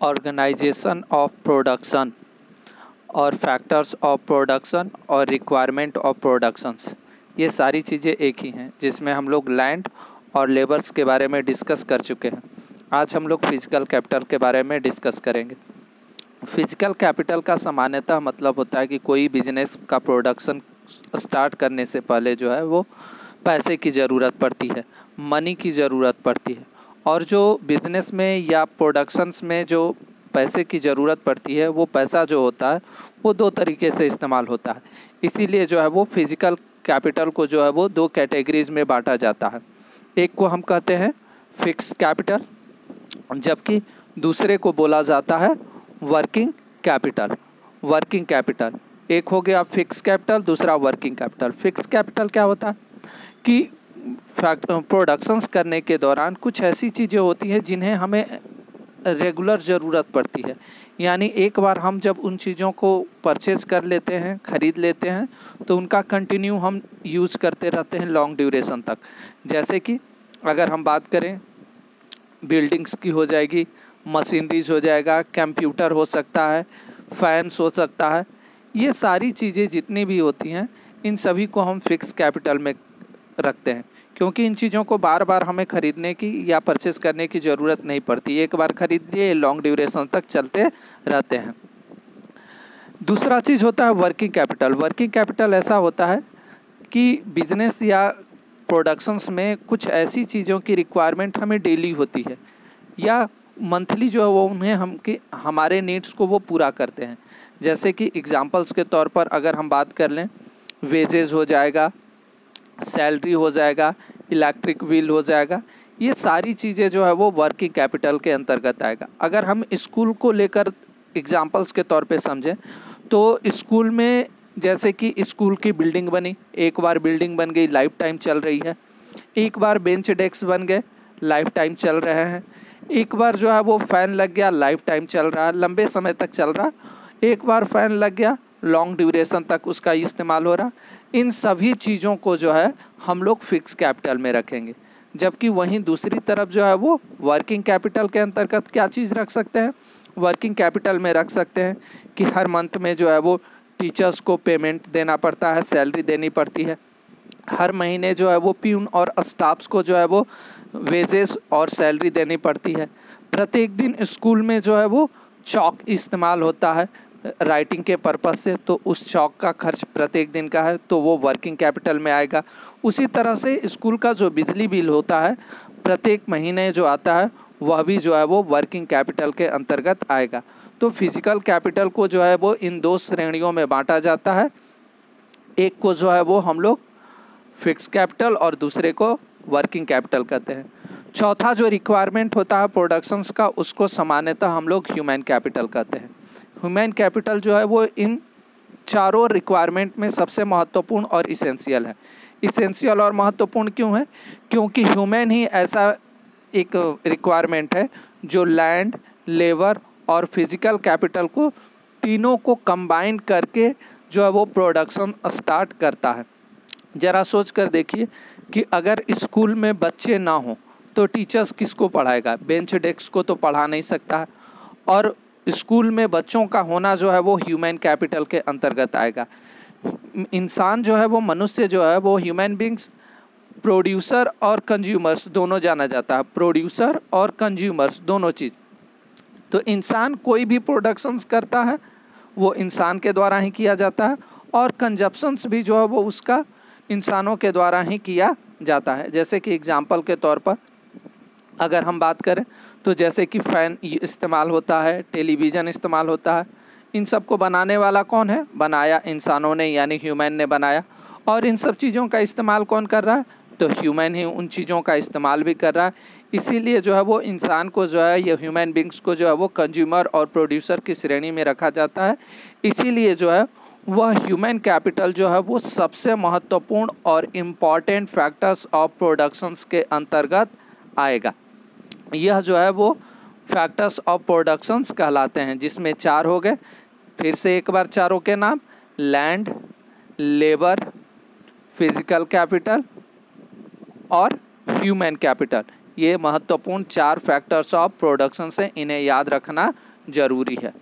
Organisation of production और factors of production और requirement of productions, ये सारी चीज़ें एक ही हैं जिसमें हम लोग लैंड और लेबर्स के बारे में डिस्कस कर चुके हैं। आज हम लोग फिजिकल कैपिटल के बारे में डिस्कस करेंगे। फिजिकल कैपिटल का सामान्यतः मतलब होता है कि कोई बिजनेस का प्रोडक्शन स्टार्ट करने से पहले जो है वो पैसे की ज़रूरत पड़ती है, मनी की ज़रूरत पड़ती है। और जो बिज़नेस में या प्रोडक्शंस में जो पैसे की ज़रूरत पड़ती है, वो पैसा जो होता है वो दो तरीके से इस्तेमाल होता है। इसीलिए जो है वो फिजिकल कैपिटल को जो है वो दो कैटेगरीज में बांटा जाता है। एक को हम कहते हैं फिक्स कैपिटल, जबकि दूसरे को बोला जाता है वर्किंग कैपिटल। वर्किंग कैपिटल एक हो गया फिक्स कैपिटल, दूसरा वर्किंग कैपिटल। फिक्स कैपिटल क्या होता है कि प्रोडक्शंस करने के दौरान कुछ ऐसी चीज़ें होती हैं जिन्हें हमें रेगुलर ज़रूरत पड़ती है, यानी एक बार हम जब उन चीज़ों को परचेज कर लेते हैं, ख़रीद लेते हैं, तो उनका कंटिन्यू हम यूज़ करते रहते हैं लॉन्ग ड्यूरेशन तक। जैसे कि अगर हम बात करें बिल्डिंग्स की हो जाएगी, मशीनरीज हो जाएगा, कंप्यूटर हो सकता है, फैंस हो सकता है, ये सारी चीज़ें जितनी भी होती हैं इन सभी को हम फिक्स कैपिटल में रखते हैं, क्योंकि इन चीज़ों को बार बार हमें ख़रीदने की या परचेस करने की ज़रूरत नहीं पड़ती। एक बार ख़रीद लिए, लॉन्ग ड्यूरेशन तक चलते रहते हैं। दूसरा चीज़ होता है वर्किंग कैपिटल। वर्किंग कैपिटल ऐसा होता है कि बिजनेस या प्रोडक्शंस में कुछ ऐसी चीज़ों की रिक्वायरमेंट हमें डेली होती है या मंथली जो है वो उन्हें हमारे नीड्स को वो पूरा करते हैं। जैसे कि एग्जांपल्स के तौर पर अगर हम बात कर लें, वेजेस हो जाएगा, सैलरी हो जाएगा, इलेक्ट्रिक बिल हो जाएगा, ये सारी चीज़ें जो है वो वर्किंग कैपिटल के अंतर्गत आएगा। अगर हम स्कूल को लेकर एग्जांपल्स के तौर पे समझें तो स्कूल में जैसे कि स्कूल की बिल्डिंग बनी, एक बार बिल्डिंग बन गई, लाइफ टाइम चल रही है। एक बार बेंच डेस्क बन गए, लाइफ टाइम चल रहे हैं। एक बार जो है वो फ़ैन लग गया, लाइफ टाइम चल रहा है, लंबे समय तक चल रहा है। एक बार फ़ैन लग गया, लॉन्ग ड्यूरेशन तक उसका इस्तेमाल हो रहा। इन सभी चीज़ों को जो है हम लोग फिक्स कैपिटल में रखेंगे। जबकि वहीं दूसरी तरफ जो है वो वर्किंग कैपिटल के अंतर्गत क्या चीज़ रख सकते हैं, वर्किंग कैपिटल में रख सकते हैं कि हर मंथ में जो है वो टीचर्स को पेमेंट देना पड़ता है, सैलरी देनी पड़ती है। हर महीने जो है वो प्यून और स्टाफ्स को जो है वो वेजेस और सैलरी देनी पड़ती है। प्रत्येक दिन स्कूल में जो है वो चॉक इस्तेमाल होता है राइटिंग के पर्पस से, तो उस चॉक का खर्च प्रत्येक दिन का है, तो वो वर्किंग कैपिटल में आएगा। उसी तरह से स्कूल का जो बिजली बिल होता है प्रत्येक महीने जो आता है वह भी जो है वो वर्किंग कैपिटल के अंतर्गत आएगा। तो फिजिकल कैपिटल को जो है वो इन दो श्रेणियों में बांटा जाता है। एक को जो है वो हम लोग फिक्स कैपिटल और दूसरे को वर्किंग कैपिटल कहते हैं। चौथा जो रिक्वायरमेंट होता है प्रोडक्शंस का, उसको सामान्यतः हम लोग ह्यूमन कैपिटल कहते हैं। ह्यूमन कैपिटल जो है वो इन चारों रिक्वायरमेंट में सबसे महत्वपूर्ण और इसेंशियल है। इसेंशियल और महत्वपूर्ण क्यों है? क्योंकि ह्यूमन ही ऐसा एक रिक्वायरमेंट है जो लैंड, लेबर और फिजिकल कैपिटल को तीनों को कंबाइन करके जो है वो प्रोडक्शन स्टार्ट करता है। ज़रा सोच कर देखिए कि अगर स्कूल में बच्चे ना हों तो टीचर्स किसको पढ़ाएगा? बेंच डेस्क को तो पढ़ा नहीं सकता है। और स्कूल में बच्चों का होना जो है वो ह्यूमन कैपिटल के अंतर्गत आएगा। इंसान जो है वो, मनुष्य जो है वो, ह्यूमन बींग्स प्रोड्यूसर और कंज्यूमर्स दोनों जाना जाता है। प्रोड्यूसर और कंज्यूमर्स दोनों चीज़। तो इंसान कोई भी प्रोडक्शंस करता है वो इंसान के द्वारा ही किया जाता है, और कंजप्शंस भी जो है वो उसका इंसानों के द्वारा ही किया जाता है। जैसे कि एग्जांपल के तौर पर अगर हम बात करें तो जैसे कि फ़ैन इस्तेमाल होता है, टेलीविज़न इस्तेमाल होता है। इन सब को बनाने वाला कौन है? बनाया इंसानों ने, यानी ह्यूमन ने बनाया। और इन सब चीज़ों का इस्तेमाल कौन कर रहा है? तो ह्यूमन ही उन चीज़ों का इस्तेमाल भी कर रहा है। इसीलिए जो है वो इंसान को जो है, ये ह्यूमन बींग्स को जो है वो कंज्यूमर और प्रोड्यूसर की श्रेणी में रखा जाता है। इसीलिए जो है वह ह्यूमन कैपिटल जो है वो सबसे महत्वपूर्ण और इम्पॉर्टेंट फैक्टर्स ऑफ प्रोडक्शंस के अंतर्गत आएगा। यह जो है वो फैक्टर्स ऑफ प्रोडक्शंस कहलाते हैं, जिसमें चार हो गए। फिर से एक बार चारों के नाम: लैंड, लेबर, फिजिकल कैपिटल और ह्यूमन कैपिटल। ये महत्वपूर्ण चार फैक्टर्स ऑफ प्रोडक्शन से, इन्हें याद रखना ज़रूरी है।